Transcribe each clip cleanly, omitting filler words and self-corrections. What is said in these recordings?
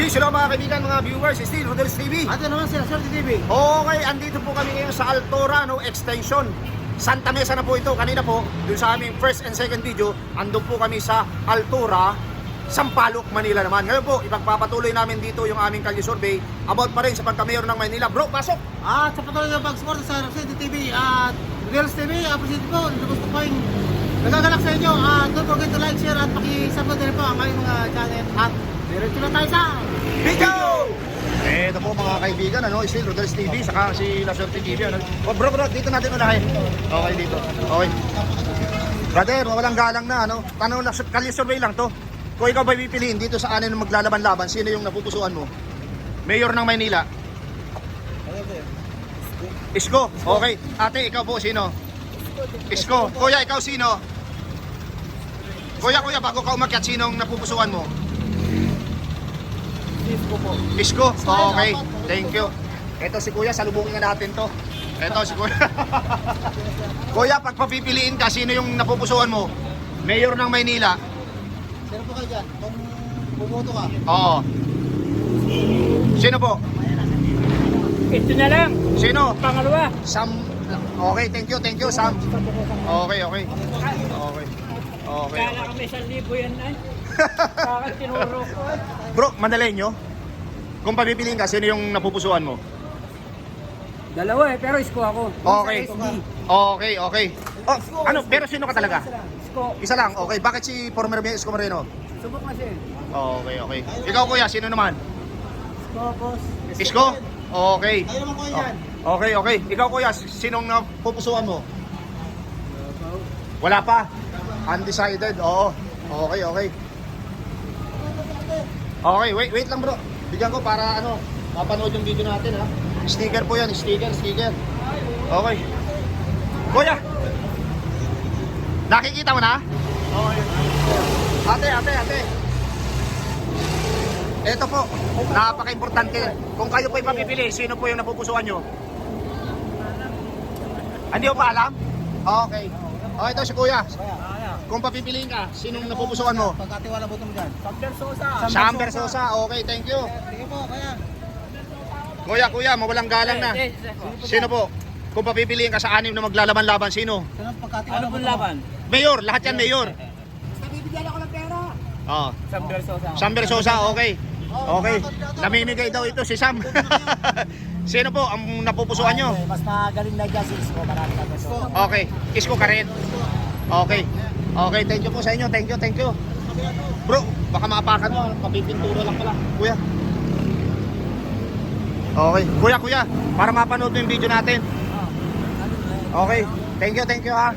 Peace, hello mga kaibigan, mga viewers, still Rodel's TV. Ato naman sila, Swerte TV. Okay, andito po kami ngayon sa Altura, no, extension. Santa Mesa na po ito. Kanina po, dun sa aming first and second video, andun po kami sa Altura, Sampaloc, Manila naman. Ngayon po, ipagpapatuloy namin dito yung aming kalye survey about pa rin sa pagka-mayor ng Manila. Bro, pasok! At sa patuloy ng pag-support sa Swerte TV at Rodel's TV, appreciate po. Gusto ko yung nagagalak sa inyo. Don't forget to like, share at pakisubscribe din po ang aming mga channel. At diretso na tayo sa video! Ito po mga kaibigan, ano, still Rodel's TV, saka si La Suerte TV. Ano. Oh, bro, dito natin unahin. Okay, dito. Okay. Brother, walang galang na, ano. Tanong na, kalye survey lang to. Kung ikaw ba pipiliin dito sa anin ng maglalaban-laban, sino yung napupusuan mo? Mayor ng Maynila? Isko. Okay. Ate, ikaw po, sino? Isko. Kuya, ikaw sino? Kuya, bago ka umakyat, sinong napupusuan mo? Isko po. Isko? Okay. Thank you. Ito si Kuya, salubungin na natin to. Ito si Kuya. Kuya, pag papipiliin ka, sino yung napupusuan mo? Mayor ng Maynila? Sino po kayo dyan? Kung bumoto ka. Oo. Sino po? Ito na lang, Sino? pangalawa. Sam. Okay, thank you, Sam. Okay. Okay. Kala kami 1,000 yan ay. Bakit tinuro ko? Bro, Mandaleño? Kung papipiliin ka, sino yung napupusuan mo? Dalawa eh, pero isko ako. Okay. Sa SD. Okay. Oh, ano, pero sino ka talaga? Isko. Isa lang, okay. Bakit si former Mayor Isko Moreno? Subok na siya eh. Okay. Ikaw kuya, sino naman? Isko, boss. Isko? Okay. Kayo naman kuya dyan. Okay. Ikaw kuya, sinong napupusuan mo? Wala pa? Undecided? Oo. Okay. Okay, wait lang bro. Bigyan ko para ano, mapanood yung video natin ha. Sticker po yan, sticker. Okay. Kuya! Nakikita mo na? Okay. Ate. Ito po, napaka-importante. Kung kayo po ipapipili, sino po yung napupusuan nyo? Hindi mo pa alam? Okay. Okay, ito si Kuya. Kung papipiliin ka, sinong napupusuan mo? Pagkatiwala boto mo dyan. Samper Sosa. Sam Versosa. Okay, thank you. Sige po, kaya. Kuya, mawalang galang na. Sino po? Kung papipiliin ka sa anim na maglalaban-laban, sino? Sino pagkatiwala Ano boto pong mo? laban? Mayor, lahat yan mayor. Basta bibigyan ako ng pera. Oh. Samper Sosa. Sam Versosa, okay. Okay. Namimigay daw ito si Sam. Sino po ang napupusuan nyo? Mas magaling na dyan si Isko. Marami na beso. Okay. Isko ka rin. Okay, thank you po sa inyo. Thank you. Bro, baka maapakan mo. Kapipintura lang pala. Kuya. Okay. Kuya, para mapanood mo yung video natin. Okay. Thank you ha.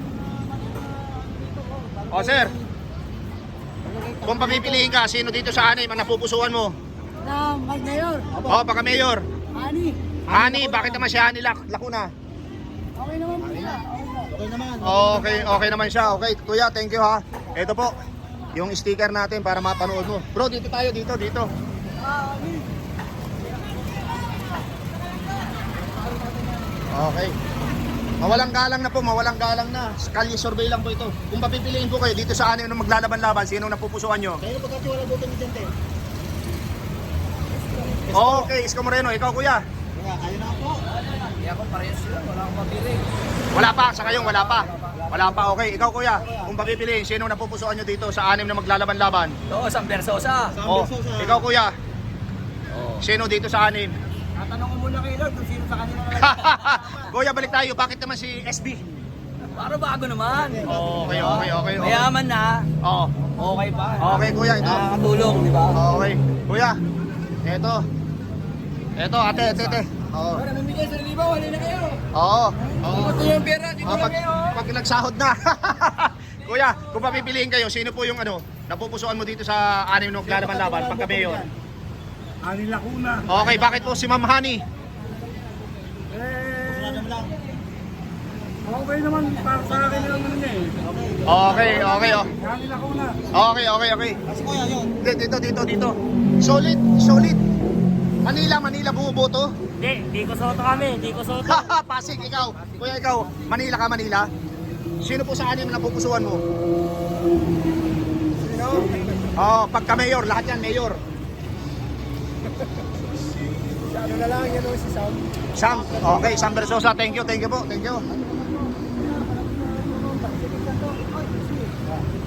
O sir, kung papipiliin ka, sino dito sa anim ang napupusuan mo? Na, Mayor. O, baka mayor. Ani. Bakit naman si Ani Lacuna? Okay naman po siya. Okay naman. Okay naman siya. Okay, kuya, thank you ha. Ito po, yung sticker natin para mapanood mo. Bro, dito tayo, dito. Okay. Mawalang galang na. Kalye survey lang po ito. Kung papipiliin po kayo dito sa anim na maglalaban-laban, sinong napupusuan nyo? Kayo pagkatiwala boto mo dyan, te. Okay, Isko Moreno. Ikaw, kuya. Kaya, kayo na po. Hindi ako parehas sila, wala akong papili. Wala pa, sa kayong wala pa, okay. Ikaw, kuya, kung papipiliin, sinong napupusuan nyo dito sa anim na maglalaban-laban? Oo, Samper Sosa. Oh, ikaw, kuya. Sino dito sa anim? Tatanong ko muna kay Lord kung sino sa kanila na Kuya, balik tayo. Bakit naman si SB? Para bago naman. Okay. Mayaman na. Oo. Okay pa. Okay, kuya, ito. Nakakatulong, di ba? Okay. Kuya, ito. Ate. Oo. Para namigay sa libaw, halina kayo. Oo. Ito yung pera, dito lang kayo. Pag nagsahod na. Kuya, kung papipiliin kayo, sino po yung napupusuan mo dito sa anim na maglalaban-laban pagka mayor? Ani Lacuna. Okay, bakit po si Ma'am Honey? Okay naman, para sa akin lang naman eh. Okay. Ani Lacuna. Okay. Kasi kuya, yun. Dito. Solid. Manila bumuboto? Hindi ko soto kami, hindi ko soto. Pasig, ikaw. Kuya, ikaw. Manila. Sino po sa anim na napupusuan mo? Sino? Pagka mayor, lahat yan mayor. Ano na lang, yan o si Sam. Sam, okay, Sam Versosa, thank you po, thank you.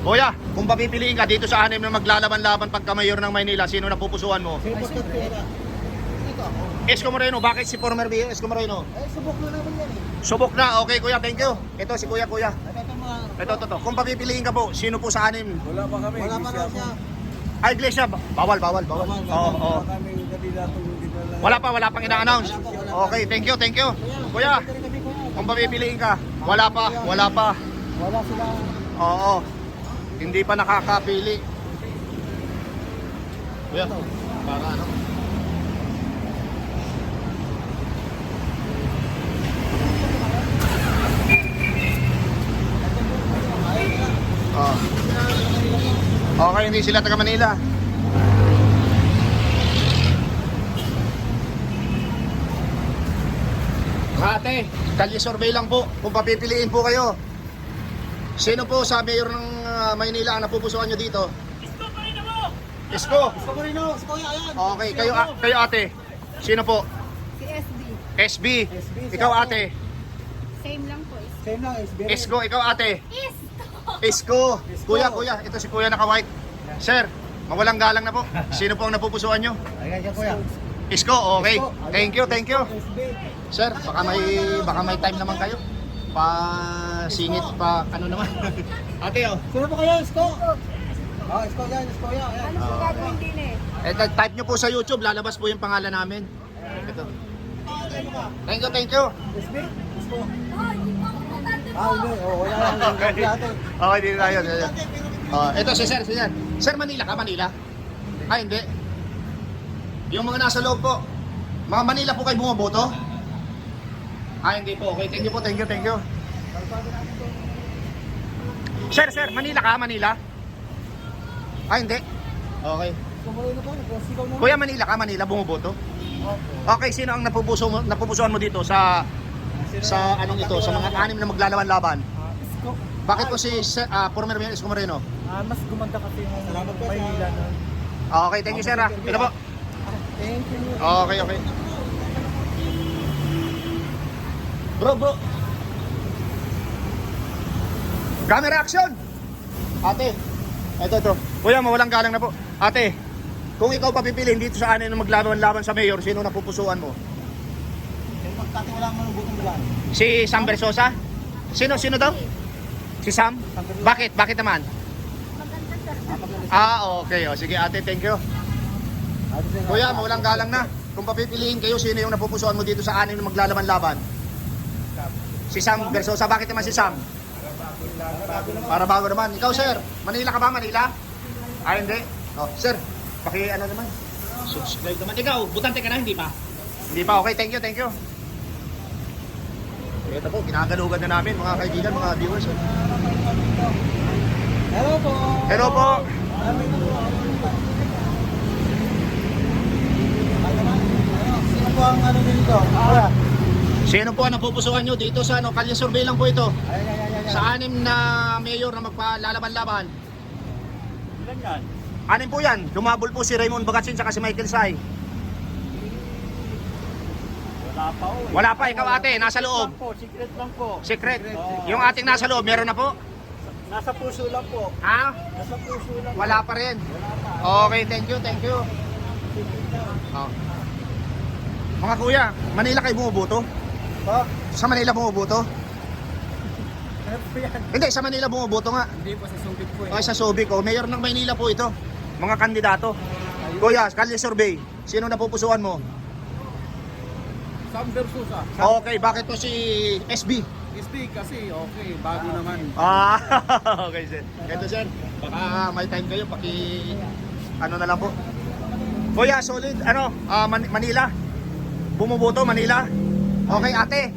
Kuya, kung papipiliin ka dito sa anim na maglalaban-laban pagka mayor ng Maynila, sino na pupusuan mo? Isko Moreno, bakit si former Mayor Isko Moreno? Subok na naman yan eh. Subok na, okay kuya, thank you. Ito si kuya. Ito. Kung papipiliin ka po, sino po sa anim? Wala pa kami. Wala pa raw siya. Ay, Iglesia, bawal. Oo. Wala pang ina-announce. Okay, thank you. Kuya, kung papipiliin ka, wala pa. Wala sila. Oo. Hindi pa nakakapili. Kuya, para ano? Oh. Okay, hindi sila taga Manila. Ate, kalye survey lang po kung papipiliin po kayo. Sino po sa mayor ng Maynila ang napupusuan nyo dito? Isko pa rin mo! Isko! Isko Moreno, si Kuya, ayan. Okay, kayo ate. Sino po? Si SB. SB. Ikaw ate. Same lang po. Same lang, SB. Isko, ikaw ate. Isko! Isko. Kuya, ito si kuya naka-white. Sir, mawalang galang na po. Sino po ang napupusuan nyo? Ayan ka, Kuya. Isko, okay. Thank you. SB. Sir, baka may time naman kayo. Singit pa, ano naman. Ate, oh. Sino po kayo, Isko? Isko yan, Isko yan. Ano po gagawin din eh? Type nyo po sa YouTube, lalabas po yung pangalan namin. Ito. Thank you. SB? Isko. Hindi. Wala lang. Okay, dito tayo. Ito si Sir. Sir, Manila ka? Manila? Hindi. Yung mga nasa loob po. Mga Manila po kayo bumoboto? Hindi po. Okay, thank you. Sir, Manila ka? Manila? Hindi. Okay. Kuya, Manila ka? Manila bumoboto? Okay, sino ang napupusuan mo dito sa anong ito, sa mga anim na maglalaban-laban? Isko. Bakit po si former Mayor Isko Moreno? Mas gumanda kasi yung Maynila na. Okay, thank you sir. Ito po. Thank you. Okay. Bro. Camera action! Ate, ito. Kuya, mawalang galang na po. Ate, kung ikaw papipiliin dito sa anin na maglaban-laban sa mayor, sino napupusuan mo? Magkatiwala mo ng butong bilan. Si Sam Versosa? Sino daw? Si Sam? Bakit? Bakit naman? Okay. Sige ate, thank you. Kuya, mawalang galang na. Kung papipiliin kayo, sino yung napupusuan mo dito sa anin na maglalaban-laban? Si Sam Versosa. Bakit naman si Sam? Para bago naman. Ikaw sir, Manila ka ba? Manila? Hindi. Sir, ano naman? Subscribe naman. Ikaw, butante ka na, hindi pa? Hindi pa, okay. Thank you. Ito po, kinagalugan na namin mga kaibigan, mga viewers. Hello po. Sino po ang ano dito? Sino po ang napupusuan nyo dito sa kalye survey lang po ito? Ayan. Sa anim na mayor na magpalalaban-laban. Ilan yan? Anim po yan. Lumabol po si Raymond Bagasin saka si Michael Say. Wala pa, ikaw ate, nasa loob. Secret lang po. Secret. Yung ating nasa loob, meron na po? Nasa puso lang po. Nasa puso lang. Wala pa rin. Okay, thank you. Mga kuya, Manila kayo bumuboto? Sa Manila bumuboto? Hindi, sa Manila bumuboto nga. Hindi po sa Subic po. Sa Subic, mayor ng Maynila po ito. Mga kandidato. Kuya, kalye survey. Sino napupusuan mo? Sam Versosa. Okay, bakit po si SB? SB kasi okay, bago naman. Okay sir. Ito sir, baka may time kayo, ano na lang po. Kuya, solid, Manila? Bumuboto, Manila? Okay ate,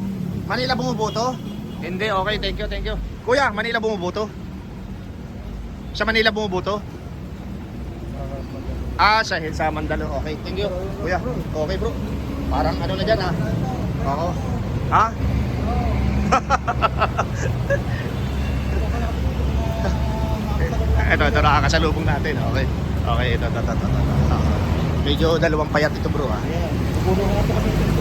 Manila bumuboto? Hindi, okay, thank you. Kuya, Manila bumuboto? Sa Manila bumuboto? Sa Mandalo, okay, thank you. Kuya, okay bro. Parang ano na dyan Oo. Ito nakakasalubong natin. Okay, ito. Medyo dalawang payat ito bro ha. Puno nga po kami dito.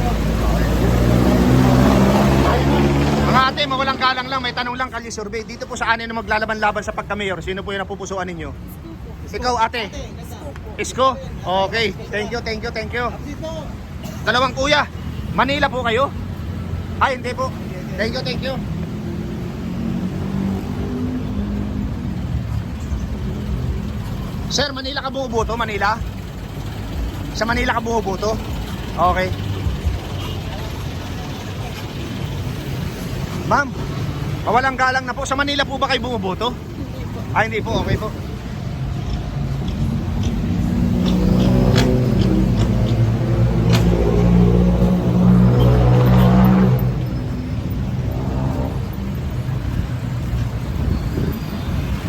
Mga ate, mawalang galang lang, may tanong lang kalye survey. Dito po sa anin na maglalaban-laban sa pagka-mayor, sino po yung napupusuan ninyo? Ikaw ate. Isko? Okay. Thank you. Dito. Dalawang kuya. Manila po kayo? Ay, hindi po. Thank you. Sir, Manila ka bumubuto? Manila? Sa Manila ka bumubuto? Okay. Ma'am, mawalang galang na po. Sa Manila po ba kayo bumuboto? Ay, hindi po. Okay po.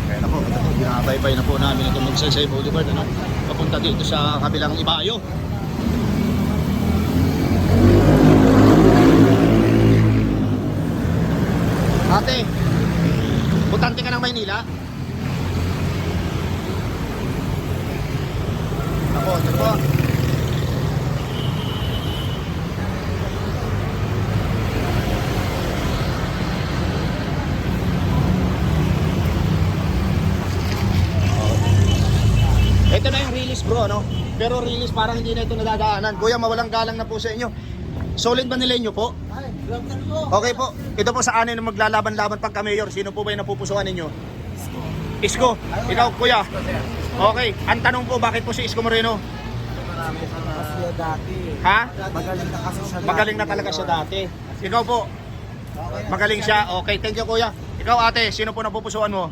Kaya na po, binabaybay na po namin itong Magsaysay Boulevard, ano? Papunta dito sa kabilang Ibayo. Ate, butante ka ng Maynila? Ako, ito po. Ito na yung release bro, no? Pero release parang hindi na ito nadadaanan. Kuya, mawalang galang na po sa inyo. Solid ba nila inyo po? Ay, grabe po. Okay po. Ito po sa anin na maglalaban-laban pagka mayor. Sino po ba yung napupusuan ninyo? Isko. Ikaw kuya. Okay. Ang tanong po, bakit po si Isko Moreno? Kasi dati. Ha? Magaling na kasi siya. Magaling na talaga siya dati. Ikaw po. Magaling siya. Okay. Thank you kuya. Ikaw ate, sino po napupusuan mo?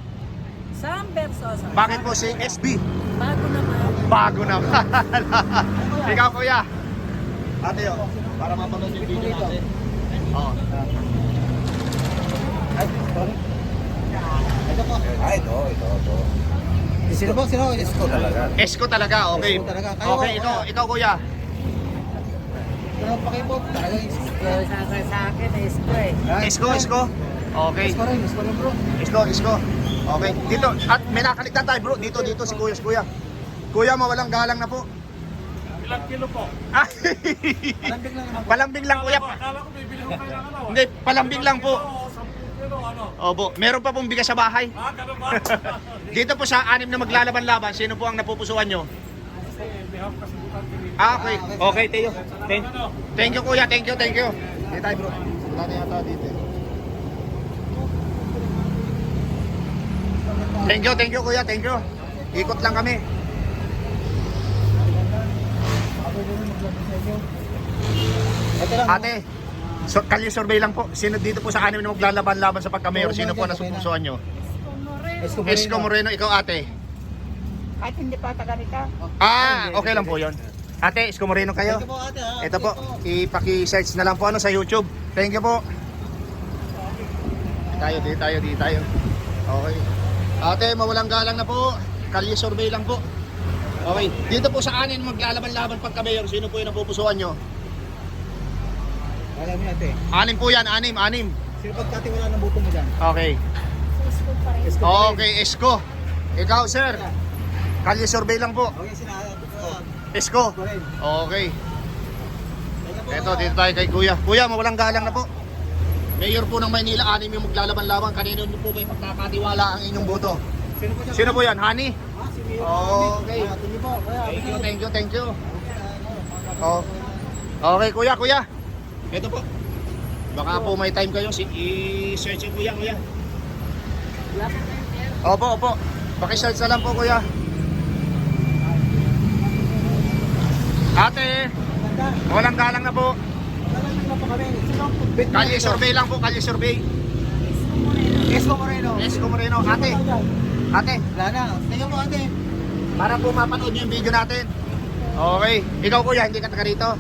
Sam Versosa. Bakit po si SB? Bago naman. Bago naman. Ikaw kuya. Ate oh. Para mapanood yung video natin. Oo. Ay, sorry. Ito po. Ay, ito. Sino po? Sino? Isko talaga. Esko talaga. Okay. Esko talaga. Kayo, Okay, ikaw kuya. Sino pa kayo po? Talagang Sa akin, Isko eh. Esko. Okay. Isko rin bro. Isko. Okay. Dito, at may nakaligtan tayo bro. Dito si kuya. Kuya, mawalang galang na po. Ilang kilo po? Ah, Lambing lang naman. palambing lang kuya. Akala ko bibili ko kayo ng ano. Hindi, palambing lang po. 10 kilo, ano? Opo, meron pa pong bigas sa bahay. Ganun ba? Dito po sa anim na maglalaban-laban, sino po ang napupusuan nyo? Kasi behalf kasi butang kini. Okay. Okay, Teo. Thank you kuya, thank you. Dito tayo bro. Wala na yata dito. Thank you kuya, thank you. Ikot lang kami. Ito lang. Ate, kalye survey lang po. Sino dito po sa anim na maglalaban-laban sa pagka-mayor? Sino po nasupusuan nyo? Isko Moreno, ikaw ate. Kahit hindi pa taga rito. Okay lang po yon. Ate, Isko Moreno kayo. Thank you po ate ha. Ito po, ipaki-search na lang po sa YouTube. Thank you po. Di tayo. Okay. Ate, mawalang galang na po. Kalye survey lang po. Okay. Dito po sa anin maglalaban-laban pagka-mayor, sino po yung napupusuan nyo? Alam mo ate. Anim po yan, anim. Sino pagkatiwala ng buto mo dyan? Okay. Isko pa rin. Isko pa rin. Okay, Isko. Ikaw, sir. Kalye survey lang po. Okay, sinabi ko. Isko. Isko rin. Okay. Ito, dito tayo kay Kuya. Kuya, mawalang galang na po. Mayor po ng Maynila, anim yung maglalaban-laban. Kanino po may pagkakatiwala ang inyong boto? Sino po dyan? Sino po yan? Honey? Ah, si Mayor. Okay. Thank you po. Kaya, Thank you. Oh. Okay, kuya. Ito po. Baka po may time kayo, i-search yung kuya. Opo. Paki-search na lang po, kuya. Ate, walang galang na po. Talagang na po kami. Sino ang bit mo? Kalye survey lang po, kalye survey. Isko Moreno. Isko Moreno. Ate, Wala na. Thank you po ate. para po mapanood nyo yung video natin. Okay. Ikaw kuya, hindi ka taga rito?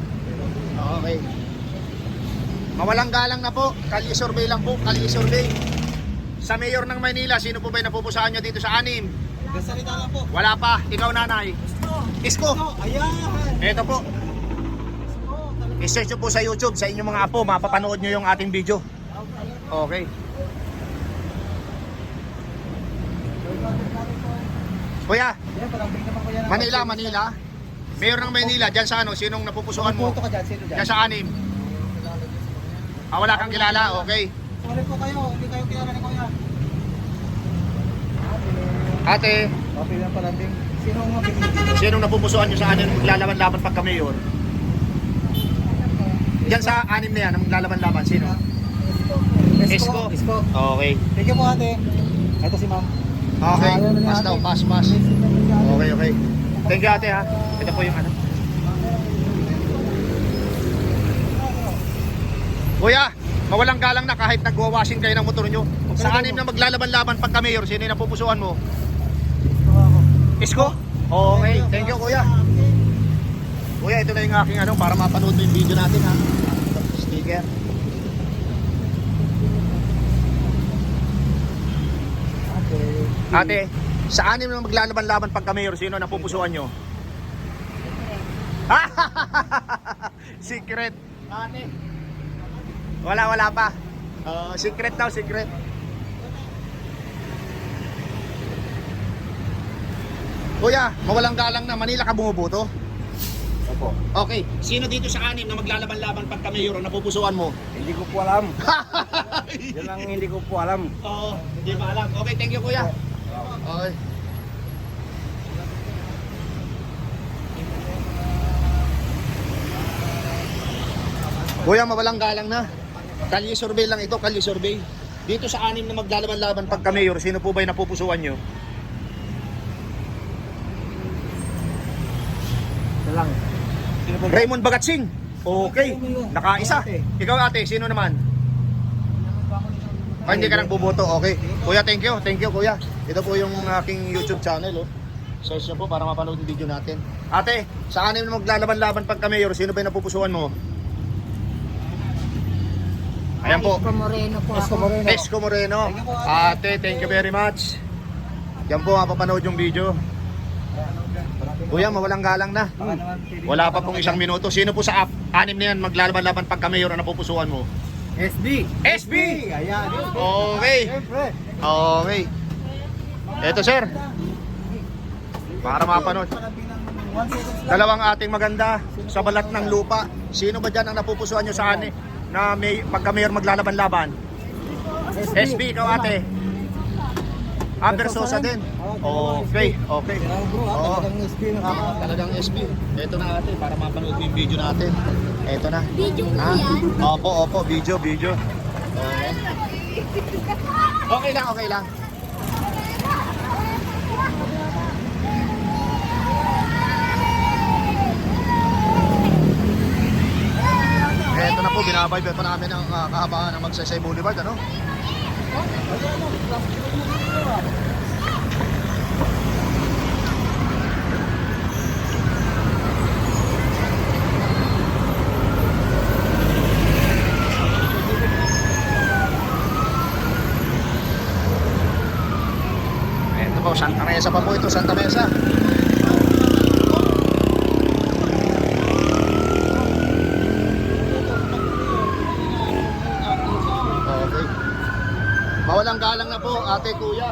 Okay. Mawalang galang na po. Kalye survey lang po. Kalye survey. Sa mayor ng Maynila, sino po ba yung napupusaan nyo dito sa anim? Gasalita lang po. Wala pa. Ikaw nanay. Isko. Ayan. Ito po. I-search nyo po sa YouTube sa inyong mga apo. Mapapanood nyo yung ating video. Okay. Kuya, Yan, palambing naman ko yan. Manila. Mayor ng Maynila, dyan sa ano, sinong napupusuan mo? Boto ka dyan, sino dyan? Dyan sa 6. Wala kang kilala, okay. Sorry po kayo, hindi kayo kilala ni Kuya. Ate, Okay lang pala din. Sino ang mapipili? sinong napupusuan nyo sa 6 maglalaban-laban pagka mayor? Dyan sa 6 na yan, ang maglalaban-laban, sino? Isko. Isko. Okay. Thank you po ate. Ito si ma'am. Okay, Ayaw na ni pass ate. daw, pass. Okay, okay. Thank you ate ha. Ito po yung ano. Kuya, mawalang galang na kahit nagwa-washing kayo ng motor nyo. Sa 6 na maglalaban-laban pagka mayor, sino yung napupusuan mo? Isko? Okay, thank you kuya. Kuya, ito na yung aking ano, para mapanood mo yung video natin ha. Sticker. Ate, sa 6 na maglalaban-laban pagka mayor, sino napupusuan nyo? Secret. Ate. Wala pa. Secret daw, secret. Kuya, mawalang galang na, Manila ka bumuboto? Opo. Okay, sino dito sa 6 na maglalaban-laban pagka mayor ang napupusuan mo? Hindi ko po alam. Yan ang hindi ko po alam. Oo, hindi pa alam. Okay, thank you kuya. Okay. Kuya, mawalang galang na. Kalye survey lang ito, kalye survey. Dito sa 6 na maglalaban-laban pagka mayor, sino po ba yung napupusuan nyo? Lang. Sino po? Raymond Bagatsing. Okay, nakaisa. Ikaw ate, sino naman? Hindi ka nang buboto, okay. Kuya, thank you kuya. Ito po yung aking YouTube channel, oh. Search nyo po para mapanood yung video natin. Ate, sa 6 na maglalaban-laban pagka mayor, sino ba yung napupusuan mo? Ayan po. Isko Moreno po Isko ako. Moreno. Isko Moreno. Ate, thank you very much. Yan po, mapapanood yung video. Kuya, mawalang galang na. Wala pa pong 1 minuto. Sino po sa 6 na yan maglalaban-laban pagka mayor ang napupusuan mo? SB. SB! Ayan. Okay. Siyempre. Okay. Eto sir. Para mapanood. Dalawang ating maganda sa balat ng lupa. Sino ba dyan ang napupusuan nyo sa anin na may, pagka mayor maglalaban-laban? SB, ikaw ate. Versosa din. Okay, okay. Oo. Talagang SB Talagang SB. Ito na ate, para mapanood mo yung video natin. Ito na. Video mo Ha? yan? Opo, video. Okay. Okay lang, okay lang. Ito na po, binabaybe pa namin ang kahabaan ng Magsaysay Boulevard, ano? Ito po, Santa Mesa pa po ito, Santa Mesa. Okay. Mawalang galang na po, ate, kuya.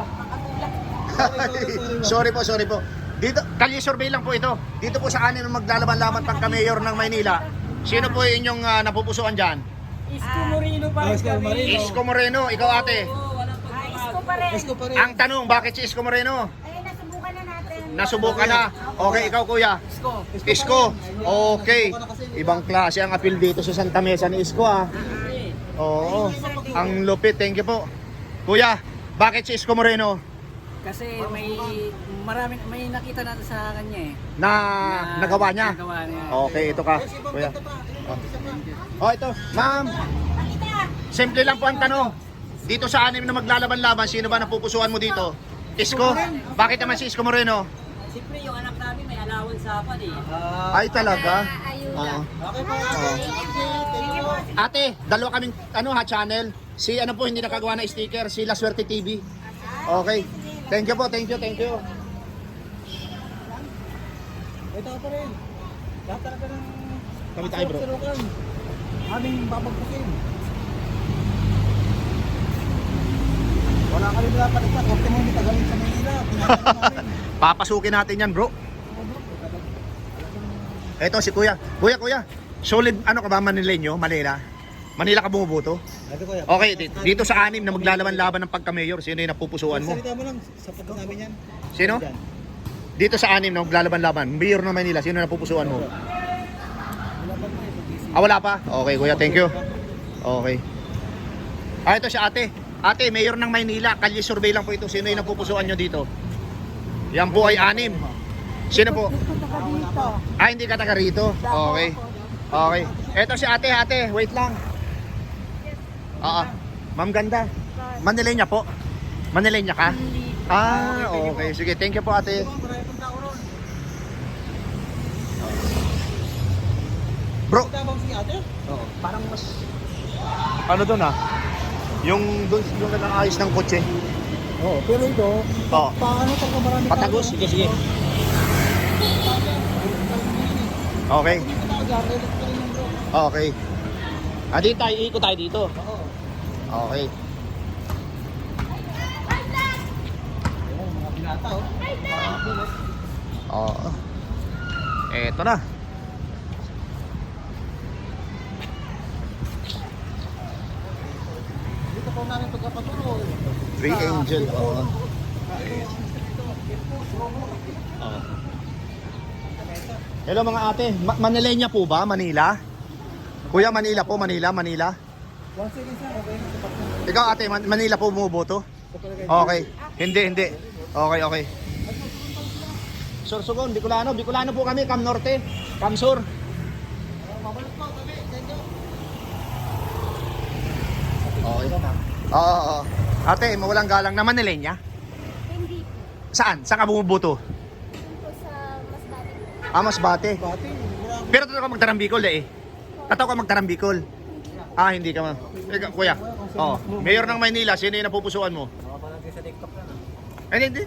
sorry po. Dito, kalye survey lang po ito. Dito po sa 6 na maglalaban-laban pagka mayor ng Maynila. Sino po yung inyong napupusuan dyan? Isko Moreno pa rin kami. Isko Moreno, ikaw ate. Walang pagbabago. Isko pa rin. Isko pa rin. Ang tanong, bakit si Isko Moreno? Ay, nasubukan na natin. Nasubukan na. Okay, ikaw kuya. Isko. Okay. Ibang klase ang appeal dito sa Santa Mesa ni Isko ah. Oo. Ang lupit, thank you po. Kuya, bakit si Isko Moreno Kasi may nakita natin sa kanya eh. na nagawa niya? Nagawa niya. Okay, ito ka, kuya. Oh, ito. Ma'am, simple lang po ang tanong. Dito sa 6 na maglalaban-laban, sino ba napupusuan mo dito? Isko? Bakit naman si Isko Moreno? Siyempre yung anak namin may allowance sa apan eh. Ay, talaga? Ayun. Oo. Okay po. Ate, dalawa kaming channel. Si ano po hindi nakagawa na sticker, si La Suerte TV. Okay. Thank you po, thank you. Ito pa rin. Lahat talaga ng Kami tayo, bro. surukan. Aming babagpusin. Wala ka rin dapat ito. Korte mo hindi tagaling sa Manila. Pinagaling namin. Papasukin natin yan, bro. Ito si Kuya. Kuya. Solid ano ka ba, Manileño? Manila? Manila ka bumuboto? Ito kuya. Okay, dito sa 6 na maglalaban-laban ng pagka-mayor, sino yung napupusuan mo? Salita mo lang, sapat na namin yan. Sino? Dito sa 6 na maglalaban-laban, mayor ng Manila, sino napupusuan mo? Wala pa? Okay, Kuya, thank you. Okay. Ito si ate. Ate, mayor ng Maynila, kalye survey lang po ito. Sino yung napupusuan nyo dito? Yan po ay 6. Sino po? Dito. Hindi ka taga rito. Okay. Okay. Ito si ate, wait lang. Oo. Ma'am ganda. Manileña po. Manileña ka? Okay. Sige, thank you po ate. Bro, Tama si ate? oo, parang mas ano doon yung doon yung nag-aayos ng kotse. Oo, pero ito, Oo. paano talaga marami Patagos, sige. Okay. Okay. Dito tayo, ikot tayo dito. Okay. Mga binata Oo. Eto na. Dito po namin pagkapatuloy. Three Angel. Oo. Hello mga ate. Manileña po ba? Manila? Kuya, Manila po. Manila. 1 second sir, okay na sapat na. Ikaw ate, Manila po bumuboto? Okay. Hindi. Okay. Sorsogon, Bicolano po kami, Cam Norte, Cam Sur. Mabalik po kami, thank you. Okay. Oo. Ate, mawalang galang na Manileña? Hindi. Saan? Saan ka bumuboto? Dito sa Masbate. Masbate. Bati, marami. Pero totoo ka magtarambikol eh. Totoo ka magtarambikol. Hindi ka ma. Kuya. Mayor ng Maynila, sino yung napupusuan mo? Mapapalagay sa TikTok lang. Hindi.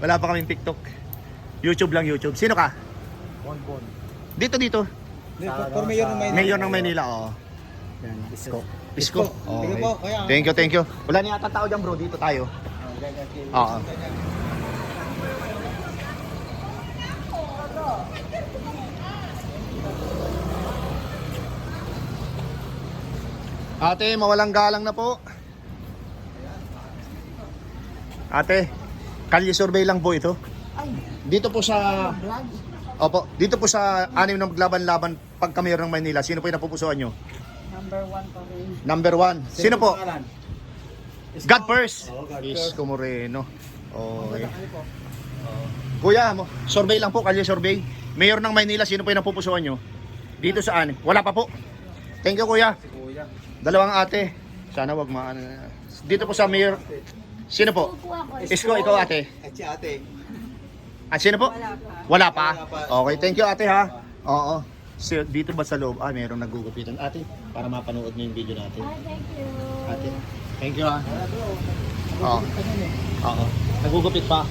Wala pa kaming TikTok. YouTube lang, YouTube. Sino ka? Bonbon. Dito. Dito, for mayor ng Maynila. Mayor ng Maynila, oo. Yan, Isko. Isko. Sige po, kaya. Thank you. Wala na yata tao dyan bro, dito tayo. Oo. Ate, mawalang galang na po. Ate, kalye survey lang po ito. Dito po sa Opo, dito po sa 6 na maglaban-laban pagka mayor ng Maynila, sino po yung napupusuan nyo? Number 1 pa rin. Number 1. Sino po? God first. Oo, God Isko Moreno. Okay. Kuya, survey lang po, kalye survey. Mayor ng Maynila, sino po yung napupusuan nyo? Dito sa 6. Wala pa po. Thank you, kuya. Dalawang ate. Sana wag maano. Dito po sa mayor. Sino po? Upo ako. Isko, ikaw ate. At si ate. Sino po? Wala pa. Wala pa. Okay, thank you ate ha. Oo. Dito ba sa loob? Merong nagugupitan. Ate, para mapanood niyo yung video natin. Thank you. Ate, thank you ha. Oo. Oo. Nagugupit pa?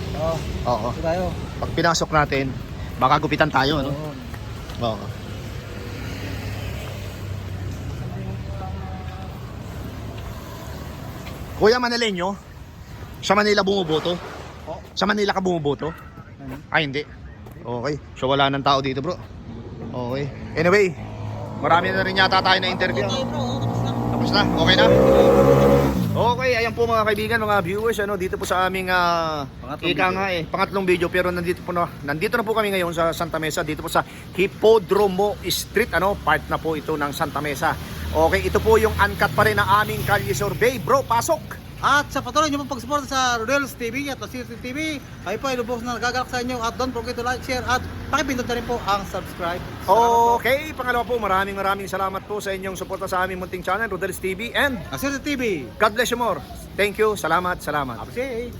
Oo. Ito tayo. Pag pinasok natin, baka gupitan tayo, no? Oo. Kuya Manileño, sa Manila bumuboto? Sa Manila ka bumuboto? Hindi. Okay. So wala nang tao dito, bro. Okay. Anyway, marami na rin yata tayo na interview. Tapos na? Okay na? Okay, ayan po mga kaibigan, mga viewers, dito po sa aming pangatlong video, pero nandito na po kami ngayon sa Santa Mesa, dito po sa Hippodromo Street, part na po ito ng Santa Mesa. Okay, ito po yung uncut pa rin ng aming kalye survey, bro, pasok! At sa patuloy nyo pong pagsuporta sa Rodel's TV at Lasirti TV, kayo po ay lubos na nagagalak sa inyo at don't forget to like, share at pakipindot na rin po ang subscribe. Okay, pangalawa po, maraming salamat po sa inyong suporta sa aming munting channel, Rodel's TV and Lasirti TV. God bless you more. Thank you, salamat. Appreciate.